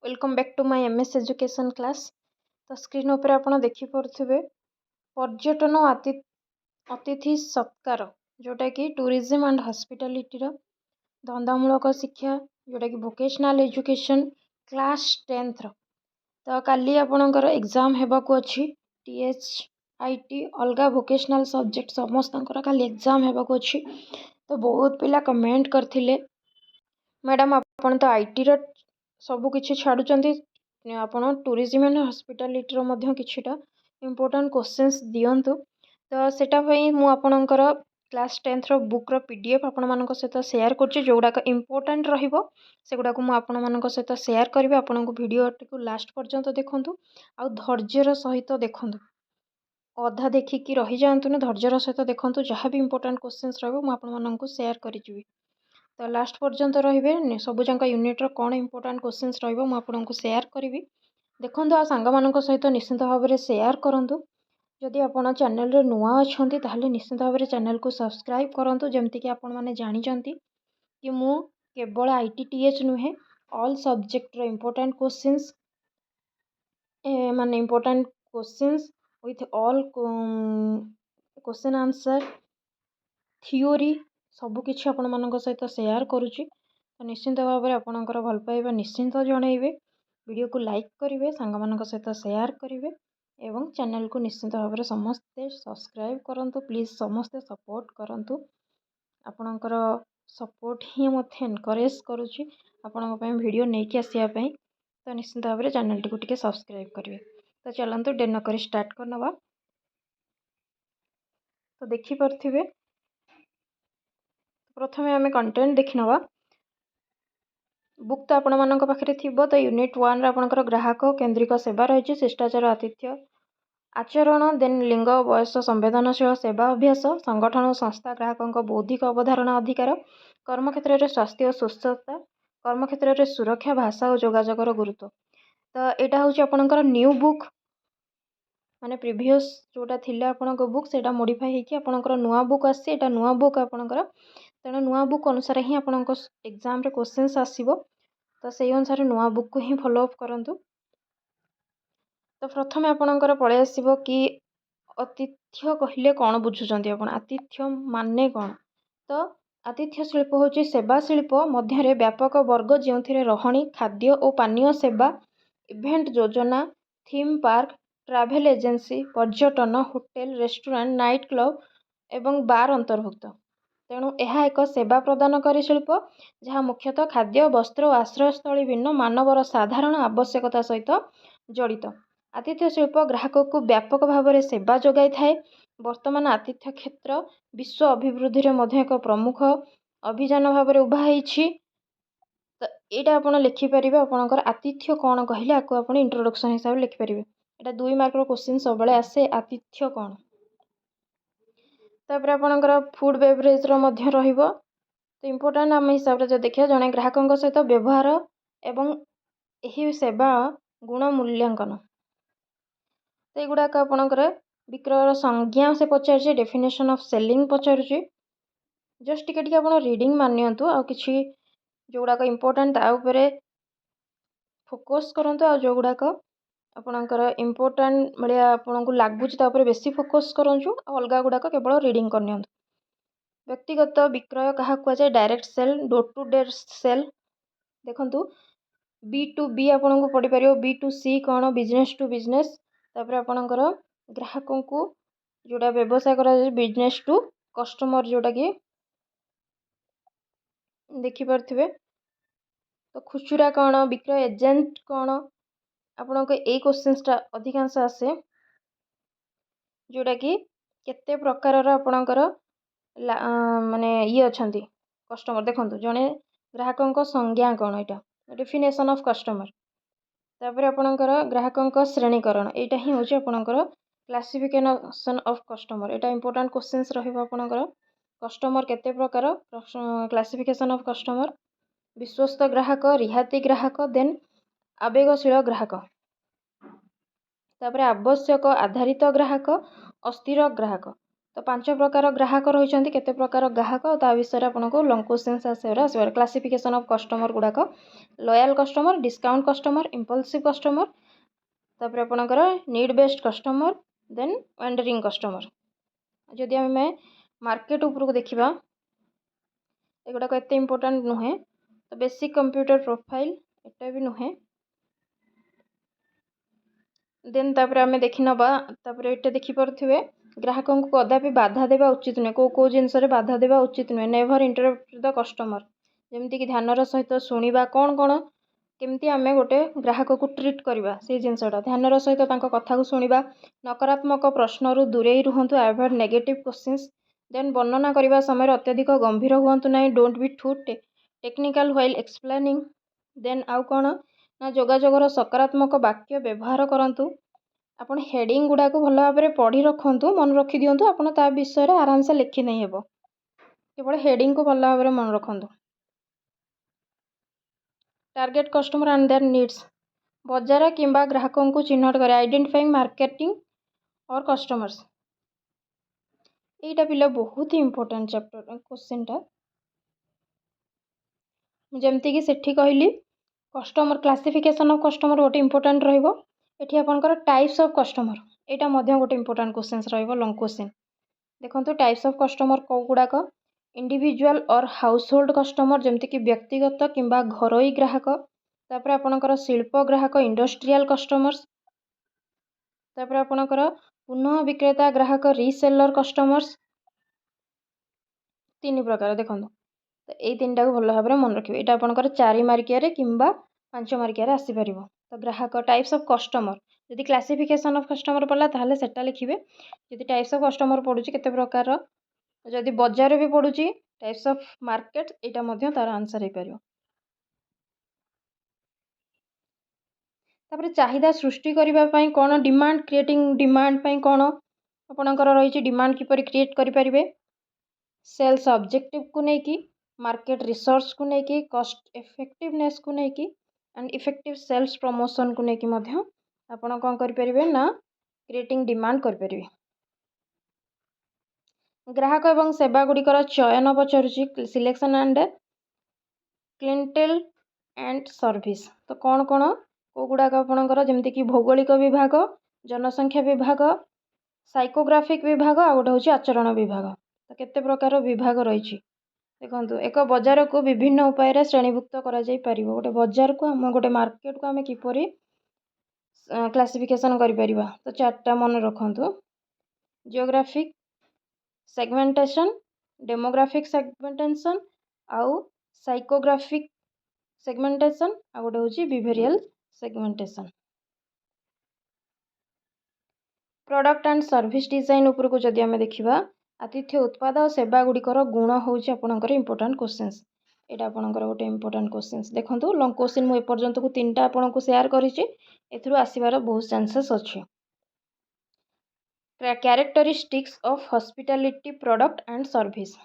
Welcome back to my MS education class. तो screen उपर आप देखिपे पर्यटन अतिथि सत्कार जोटा कि टूरिज्म एंड हॉस्पिटैलिटी धंदामूलक शिक्षा जोटा कि वोकेशनल एजुकेशन क्लास 10th तो काली आपणकर एग्जाम हेबाकु अछि THIT अलगा वोकेशनल सब्जेक्ट समस्त काली एग्जाम हेबाकु अछि। तो बहुत पिला कमेंट करथिले मैडम आपण तो आईटी रो सबु किछि छाडुचंती आपण टूरिज्म एंड हॉस्पिटैलिटी रो मध्य किछिटा इंपोर्टेंट क्वेश्चंस दियंतु। तो सेटा पई मु आपणकर क्लास 10th रो बुक रो पीडीएफ आपण मानक सहित शेयर करछि जोडा का इंपोर्टेंट रहिबो सेगुडा को मु आपण मानक सहित शेयर करबी। आपण को वीडियो को लास्ट पर्यंत देखंतु आ धैर्यर सहित देखंतु अधा देखिकी रही जातुनि धैर्यर सहित देखंतु जहाँ भी इंपोर्टेंट क्वेश्चंस रहबो मु आपण मानक शेयर करिजिबी। तो लास्ट पर्यंत रहिबे सबुजाक यूनिट रो कौन इंपोर्टेंट क्वेश्चंस रहिबो मु आपनको शेयर करिवि देखंतु आ सांग मानक सहित निश्चित भाव में शेयर करंतु। जदि आपण चैनल रे नुआ अछंती ताहले निश्चित भाव में चैनल को सब्सक्राइब करंतु जेमति कि आपण माने जानि जंती कि मु केवल आईटीटीएच नुहे ऑल सब्जेक्ट रो इंपोर्टेंट क्वेश्चंस माने important questions with all question answer theory सबु किछि आपण मानक सहित शेयर करूची। तो निश्चिंत भाव में आपणकर भल पाइबा निश्चिंत जनइबे वीडियो को लाइक करेंगे सांग मानक सहित शेयर करेंगे एवं चैनल को निश्चिंत भाव में समस्ते सब्सक्राइब करंतु प्लीज समस्ते सपोर्ट करंतु आपणकर सपोर्ट ही मते एनकरेज करूची आपण वीडियो नहीं कि आसिया पई। तो निश्चिंत भाव में चैनल टी को टिके सब्सक्राइब करेंगे। तो चलंतु डेर न करी स्टार्ट करनवा। तो देखि परथिबे प्रथमे आमे कंटेंट देखि नवा बुक तो आपण मानक पाखरे थिबो। तो यूनिट 1 रे आपणकर ग्राहक केंद्रिक सेवा रही शिष्टाचार आतिथ्य आचरण देन लिंग बयस संवेदनशील सेवा अभ्यास संगठन और संस्था ग्राहकों बौद्धिक अवधारणा अधिकार कर्मक्षेत्र में स्वास्थ्य और सुस्थता कर्मक्षेत्र में सुरक्षा भाषा और जोगाजोगर गुरुत्व। तो यहाँ हूँ आपणकर न्यू बुक माने प्रीवियस जोटा थिले आपणक बुक सेटा मॉडिफाई होकी आपणकर नुआ बुक आसी एटा नुआ बुक आपणकर तेणु नुआ बुक अनुसार ही आपणक एग्जाम रे क्वेश्चंस आसीबो। तो से अनुसार नुआ बुक को ही फॉलो अप करंतु। तो प्रथमे आपणकर पळे आसीबो कि आतिथ्य कहिले कौन बुझुचंती आपण आतिथ्य माने कौन। तो आतिथ्य शिल्प होची सेवा शिल्प मध्य व्यापक वर्ग जो रहणी खाद्य और पानीय सेवा इवेंट योजना थीम पार्क ट्रैवल एजेंसी पर्यटन होटेल रेस्टोरेंट नाइट क्लब एवं बार अंतर्भुक्त। तेणु यह एक सेवा प्रदानकारी शिल्प जहाँ मुख्यतः खाद्य वस्त्र और आश्रयस्थली भिन्न मानवर साधारण आवश्यकता सहित जड़ित। आतिथ्य शिल्प ग्राहक को व्यापक भाव में सेवा जोगाई थाए। वर्तमान आतिथ्य क्षेत्र विश्व अभिवृद्धि रे मध्य एक प्रमुख अभियान भाव में उभा। तो यहाँ आप लिखिपारे आपंकर आतिथ्य कौन कहले आपको आप इंट्रोडक्शन हिसाब से लिखिपारे। यहाँ 2 मार्क क्वेश्चन सब आसे आतिथ्य कौन। तापर आपणकर फूड बेवरेज रहिबो। तो इम्पोर्टेंट आम हिसाब से देखिए जड़े ग्राहकों सहित व्यवहार एवं यही सेवा गुण मूल्यांकन। तो युड़ाक आपणकर विक्रय संज्ञा से पचार डेफिनेशन ऑफ सेलिंग पचार जस्ट टिके आप रीडिंग मानियंतु आ किछि जोगुड़ाक इम्पोर्टेंट ताऊपर फोकस करंतु आ जोगुड़ाक आपणकर इम्पोर्टेंट भाया आपन को लगुच बेसी फोकस करूँ अलग गुड़ाक केवल रीडिंग करनी। व्यक्तिगत विक्रय क्या कहुए direct sale door to door sale देखंतु B2B आपन को पढ़ी पार B2C कौन बिजनेस टू बिजनेस तापर आपणकर ग्राहकों को जोड़ा व्यवसाय करा बिजनेस टू कस्टमर जोटा कि देखिपे। तो खुचुरा कौन विक्रय एजेंट कौन आपण को यही क्वेश्चंसटा अधिकांश आसे जोटा कि केते प्रकार आपणकर माने ये अच्छी कस्टमर देखो जड़े ग्राहकों संज्ञा कौन यहाँ डेफिनेशन ऑफ कस्टमर तापर आपणकर ग्राहकों श्रेणीकरण यहाँ ही हूँ आपणकर क्लासिफिकेशन ऑफ कस्टमर। यहाँ इंपोर्टेंट क्वेश्चंस रहिबो आपणकर कस्टमर केते प्रकार क्लासिफिकेशन ऑफ कस्टमर विश्वस्त ग्राहक रिहाती ग्राहक देन आवेगशील ग्राहक तापर आवश्यक आधारित ग्राहक अस्थिर ग्राहक तो 5 प्रकार ग्राहक रही केते प्रकार ग्राहक ता विषय आपको लंग क्वेश्चन आसवर क्लासिफिकेशन ऑफ कस्टमर गुड़ाक loyal customer discount customer impulsive customer तापर आपणकर need based customer then wandering customer जदि आम मार्केट उपरको देखा एगुड़ाक एत इम्पोर्टाट नुहे तो बेसिक कंप्यूटर प्रोफाइल एटा भी नुहे देन तापर आम देखी नवा ये देखिपे ग्राहक को कदापि बाधा देवा उचित नुहे कौ जिनस बाधा देवा उचित नुहे नेभर इंटरप्ट द कस्टमर जमीक ध्यानर सहित शुणा कौन कौन केमती आम गोटे ग्राहक को ट्रीट करवा से जिनसटा ध्यानर सहित कथा को शुणा नकारात्मक प्रश्न दूरे रुहतु अवॉइड नेगेटिव क्वेश्चंस देन वर्णना करने समय अत्यधिक गंभीर हूँ ना don't be too technical while explaining then आउ कौन ना जोगाजोगर सकारात्मक वाक्य व्यवहार करूँ आपण हेडिंग गुड़ा को भल भाव में पढ़ी रखु मन रखी दिंतु आपड़ ता विषय आराम से लिखि नहीं हेब केवल हेडिंग को भल भाव में मन रखु target customer and there needs बजार किंबा ग्राहकों को चिन्हट करे आइडेंटिफाइंग मार्केटिंग और कस्टमर्स यहीटा पिला बहुत ही इंपोर्टेंट चैप्टर क्वेश्चन टा जमती कि सेठी कहली कस्टमर क्लासिफिकेशन ऑफ कस्टमर गोटे इंपोर्टेंट रहिबो एठी आपनकर टाइप्स ऑफ कस्टमर एटा मध्य गोटे इंपोर्टेंट क्वेश्चंस रहिबो लॉन्ग क्वेश्चन देखंतु टाइप्स ऑफ कस्टमर को गुडाक इंडिविजुअल और हाउसहोल्ड कस्टमर जमती कि व्यक्तिगत किंबा घरोई ग्राहक तापर आपनकर शिल्प ग्राहक इंडस्ट्रियल कस्टमर्स तापर आपनकर पुनः विक्रेता ग्राहक रीसेलर कस्टमर्स 3 प्रकार देखो तो ये 3टा को भल भाव में मन रखिए यहाँ आपंकर 4 मार्किया किंबा 5 मार्किया आसीपर तो ग्राहक टाइप्स ऑफ कस्टमर जदि क्लासिफिकेशन ऑफ कस्टमर पड़ा ताहले सेटा लिखिए जदि टाइप्स ऑफ कस्टमर पड़ुची केते प्रकार जदि बजार भी पड़ुची टाइप्स ऑफ मार्केट यहाँ तार आंसर हो पार तापर चाहिदा सृष्टि करने कौन डिमांड क्रिएटिंग डिमांड कौन आपणकर रही डिमांड किपर क्रिएट करें सेल्स ऑब्जेक्टिव को लेकिन मार्केट रिसर्च को लेकिन कॉस्ट इफेक्टिवनेस को लेकिन एंड इफेक्टिव सेल्स प्रमोशन को लेकिन आपण कौन करें ना क्रिएटिंग डिमांड करें ग्राहक एवं सेवा गुड़िकर चयन पचारुची सिलेक्शन एंड क्लिंटेल एंड सर्विस तो कौन कौन को गुड़ाक आपणकर जमती कि भौगोलिक विभाग जनसंख्या विभाग साइकोग्राफिक विभाग आ गोटे हूँ आचरण विभाग तो केते प्रकार विभाग रही देखो एक बजार को विभिन्न उपाय श्रेणीभुक्त कर गोटे बजार को आम गोटे मार्केट को आम किपरि क्लासिफिकेशन करें तो 4टा मन रखु जियोग्राफिक सेगमेंटेशन डेमोग्राफिक सेगमेंटेशन आउ साइकोग्राफिक सेगमेंटेशन आ गोटे हूँ behavioural segmentation product and service design उपरको जदि आम देखा आतिथ्य उत्पाद और सेवा गुड़िकर गुण हूँ आपंकर इंपोर्टाट क्वेश्चंस यहाँ आपंकर गोटे इंपोर्टाट क्वेश्चंस देखो लॉन्ग क्वेश्चन मुझे पर्यंत को 3टा आपको शेयर करूँ आसबार बहुत चांसेस अच्छे characteristics of hospitality product and service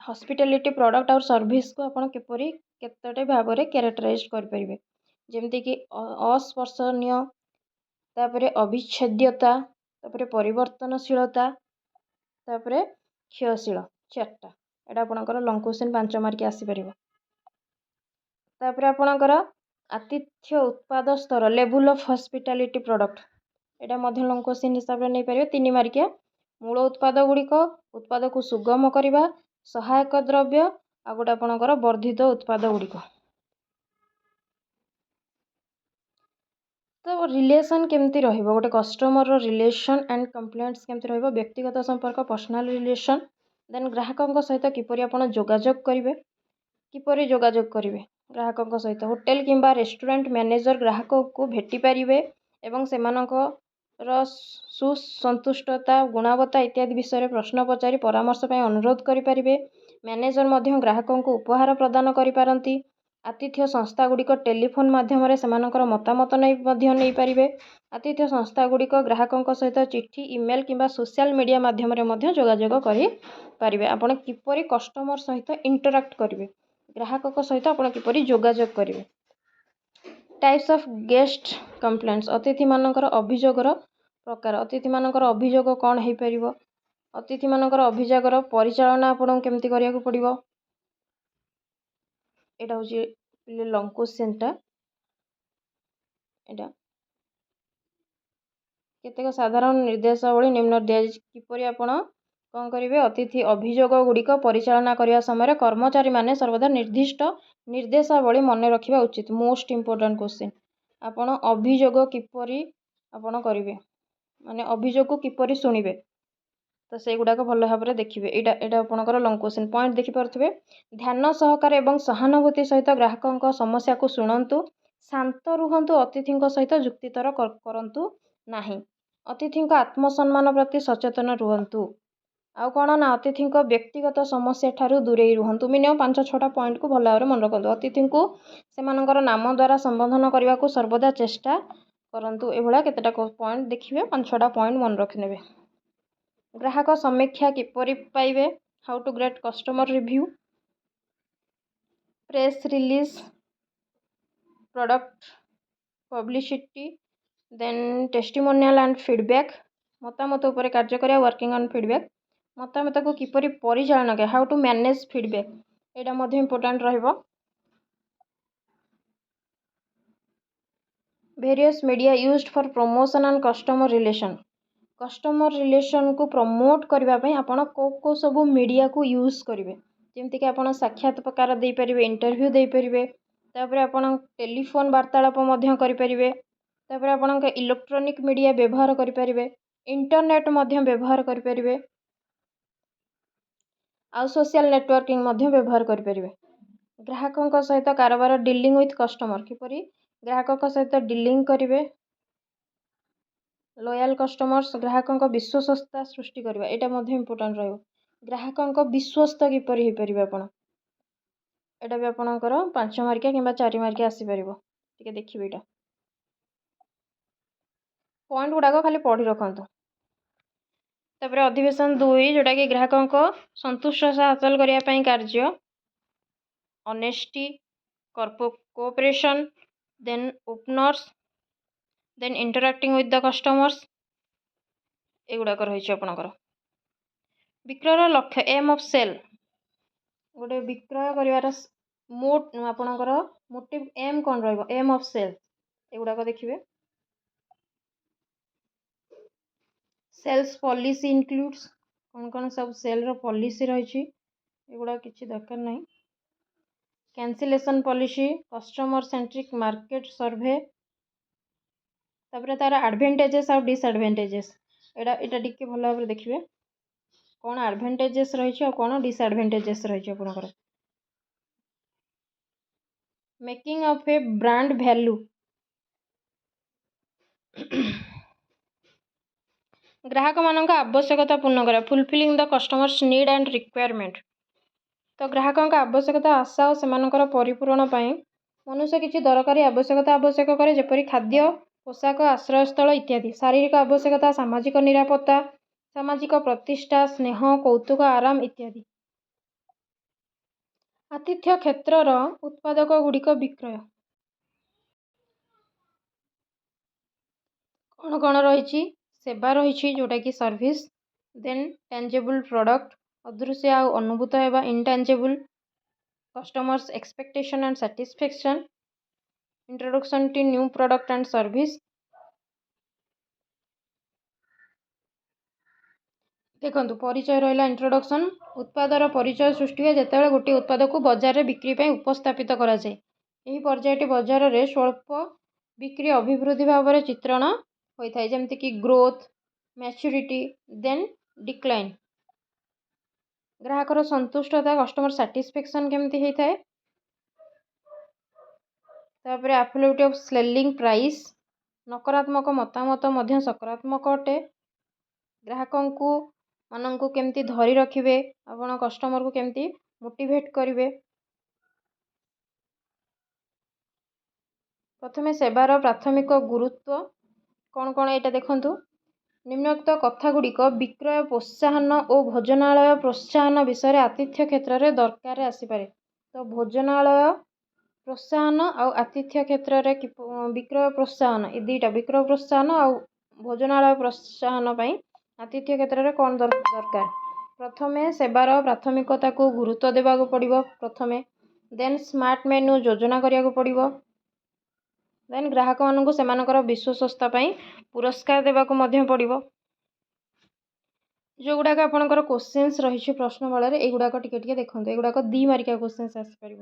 hospitality product और सर्विस को आप किपरि केतटे भाव में कैरेक्टराइज करें जमती कि अस्पर्शनीय तापर अविच्छेद्यता तापर परिवर्तनशीलता तापर क्षयशील 4टा यहाँ आपंकर लॉन्ग क्वेश्चन 5 मार्क आसीपर तापर आपणकर आतिथ्य उत्पाद स्तर लेवल ऑफ हॉस्पिटैलिटी प्रोडक्ट यहाँ लॉन्ग क्वेश्चन हिसाब से नहीं पारे 3 मार्किया मूल उत्पाद गुड़िक उत्पाद को सुगम करने सहायक द्रव्य आ गोटे आपणकर वर्धित उत्पाद गुड़िक तो रिलेशन केमती रहिबो गोटे कस्टमर रिलेशन एंड कंप्लेंट्स केमती रहिबो व्यक्तिगत संपर्क पर्सनल रिलेशन देन ग्राहकों सहित किपरि आपण जोगाजोग करेंगे किपरि जोगाजोग करेंगे ग्राहकों सहित होटेल किंबा रेस्टोरेंट मैनेजर ग्राहकों को भेटी पारिबे एवं सेमानकर सुसंतुष्टता गुणवत्ता इत्यादि विषय में प्रश्न पचारि परामर्श पाई अनुरोध करें मैनेजर मध्य ग्राहकों को उपहार प्रदान करिपारंती आतिथ्य संस्था गुड़िक टेलीफोन माध्यम मतामत नहीं पारे आतिथ्य संस्था गुड़िक ग्राहकों सहित चिट्ठी ईमेल किंबा सोशल मीडिया माध्यम जोगाजोग करें आपण किपरि कस्टमर सहित इंटराक्ट करेंगे ग्राहकों सहित आपण किपरि जोगाजोग करेंगे टाइप्स ऑफ गेस्ट कंप्लेंट्स अतिथि मानकर अभियोगर प्रकार अतिथि मानकर अभियोग कौन हो पार अतिथि मानकर अभिजागर परिचालना आपन केमती करिया पड़ो। एटा हूँ लंग क्वेश्चनटा। एटा केतेक साधारण निर्देशावली निम्न दिया किपरि आपण कौन करेंगे। अतिथि अभियोग गुड़िक परिचालना करने समय कर्मचारी माने सर्वदा निर्दिष्ट निर्देशावली मन रखा उचित। Most important question. आपण अभियोग किपरि आपण करेंगे माने अभियोग को किपरि शुणिबे तो से गुड़ाक भल भाव देखिए। यहाँ आपंकर लंग क्वेश्चन पॉइंट देखिपे। ध्यान सहकार एवं सहानुभूति सहित ग्राहकों समस्या को शुणु। शांत रुहतु। अतिथि सहित जुक्तितर करंतु नाही। अतिथि आत्मसम्मान प्रति सचेतन रुहतु। आउ कौन ना अतिथि व्यक्तिगत समस्या ठारू दूरे रुहतु। मिनिमम 5-6टा पॉइंट को भल भाव मन रखु। अतिथि को सेमानकर नाम द्वारा संबोधन करने को सर्वदा चेष्टा करंतु। एभला केतेटा पॉइंट देखिए 5-6टा पॉइंट मन रखिने। ग्राहक समीक्षा किपरि पाइबे। How to get customer review. Press release product publicity then testimonial and feedback. मतामत उपर कार्य करिया वर्किंग ऑन फीडबैक। मतामत को किपरि परिचालन करे। हाउ टू मैनेज फीडबैक एटा मध्ये इंपोर्टेंट रहइबो। Various media used for promotion and customer relation. Customer relation को प्रमोट करने आपण को सब मीडिया को यूज करेंगे। जमती कि आप साक्षात्कार दे पारे इंटरव्यू दे पारे। तापर आपण टेलीफोन वार्तालाप करें। तापर आपण इलेक्ट्रॉनिक मीडिया व्यवहार करें। इंटरनेट व्यवहार करें। आउ सोशल नेटवर्किंग व्यवहार करें। ग्राहकों सहित कारबार डीलिंग विथ कस्टमर किपरि ग्राहकों सहित डीलिंग करेंगे। लॉयल कस्टमर्स ग्राहकों विश्वस्तता सृष्टि करवा यहाँ इंपोर्टेंट रही। ग्राहकों विश्वस्त किपरि हो पारे आपण एटा भी आपणकर 5 मार्किया कि 4 मार्किया आसीपर। टे देखिए यहाँ पॉइंट गुड़ाक खाली पढ़ी रखु। तापर अधिवेशन 2 जोटा कि ग्राहकों संतुष्ट हासिल करने कार्य honesty cooperation then openness then interacting with the customers एगुड़ाक रही। आपणकर विक्रय लक्ष्य एम ऑफ सेल गोटे विक्रय कर आपणकर मोटिव एम कौन रम ऑफ सेल एगुड़ाक देखिए। सेल्स पॉलिसी इंक्लूड्स कौन कौन सब सेल रो पॉलिसी रही एगुड़ा किसी दरकार नहीं। Cancellation policy customer centric market सर्वे तापर तार एडवांटेजेस और डिसएडवांटेजेस एटा टिके भल भाव देखिए कौन एडवांटेजेस रही और कौन डिसएडवांटेजेस रही। आपनकर making of A brand value ग्राहक मान आवश्यकता पूर्ण करा fulfilling the customers need and requirement. तो ग्राहकों आवश्यकता आशा और सेमानकर परिपूरण पाई मनुष्य किसी दरकारी आवश्यकता आवश्यक करे जेपरि खाद्य पोशाक आश्रयस्थल इत्यादि। शारीरिक आवश्यकता सामाजिक निरापत्ता सामाजिक प्रतिष्ठा स्नेह कौतुक आराम इत्यादि। आतिथ्य क्षेत्रर उत्पादक गुड़िक विक्रय कौन कौन रही। सेवा रही जोटा कि सर्विस देन टेंजेबल प्रोडक्ट अदृश्य आ अनुभूत एवं intangible customers expectation and satisfaction introduction to new product and service. देखो परिचय रहा इंट्रोडक्शन उत्पादर परिचय सृष्टि हुए जिते गोटे उत्पाद को बजार में बिक्री उपस्थापित कराए। यह पर्यायटी बजार में स्वल्प बिक्री अभिवृद्धि भाव में चित्रण होता है जमती कि ग्रोथ मैच्योरिटी देन डिक्लाइन। ग्राहकर संतुष्टता कस्टमर सैटिस्फैक्शन केमती होता है। तापर एफिलिएट ऑफ सेलिंग प्राइस नकारात्मक मतामत मध्य सकारात्मक अटे। ग्राहकों को मानक केमती धरी रखिए आपण कस्टमर को केमती मोटिवेट करेंगे। प्रथमे सेवार प्राथमिक गुरुत्व कौन कौन यहाँ देखूँ। निम्नोक्त कथागुड़िक विक्रय प्रोत्साहन और भोजनालय प्रोत्साहन विषय आतिथ्य क्षेत्र में दरकार आसीपे। तो भोजनालय प्रोत्साहन और आतिथ्य क्षेत्र में विक्रय प्रोत्साहन ये दुईटा विक्रय प्रोत्साहन और भोजनालय प्रोत्साहन ଆତିଥ୍ୟ କ୍ଷେତ୍ରରେ କ'ଣ ଦରକାର? ପ୍ରଥମେ ସେବାର ପ୍ରାଥମିକତାକୁ ଗୁରୁତ୍ୱ ଦେବାକୁ ପଡ଼ିବ ପ୍ରଥମେ। ଦେନ୍ ସ୍ମାର୍ଟ ମେନୁ ଯୋଜନା କରିବାକୁ ପଡ଼ିବ। ଦେନ୍ ଗ୍ରାହକମାନଙ୍କୁ ସେମାନଙ୍କର ବିଶ୍ୱସ୍ତତା ପାଇଁ ପୁରସ୍କାର ଦେବାକୁ ମଧ୍ୟ ପଡ଼ିବ। ଯେଉଁଗୁଡ଼ାକ ଆପଣଙ୍କର କୋଶ୍ଚିନ୍ସ ରହିଛି ପ୍ରଶ୍ନମାଳାରେ ଏଇଗୁଡ଼ାକ ଟିକେ ଟିକେ ଦେଖନ୍ତୁ। ଏଗୁଡ଼ାକ 2 ମାର୍କିଆ କୋଶ୍ଚିନ୍ସ ଆସିପାରିବ।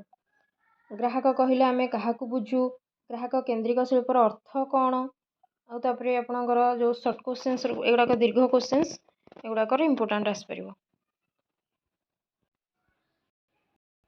ଗ୍ରାହକ କହିଲେ ଆମେ କାହାକୁ ବୁଝୁ, ଗ୍ରାହକ କେନ୍ଦ୍ରିକ ଶିଳ୍ପର ଅର୍ଥ କ'ଣ, ଆଉ ତାପରେ ଆପଣଙ୍କର ଯେଉଁ ସର୍ଟ କୋଶ୍ଚିନ୍ସ ଏଗୁଡ଼ାକ ଦୀର୍ଘ କୋଶ୍ଚିନ୍ସ ଏଗୁଡ଼ାକର ଇମ୍ପୋର୍ଟାଣ୍ଟ ଆସିପାରିବ।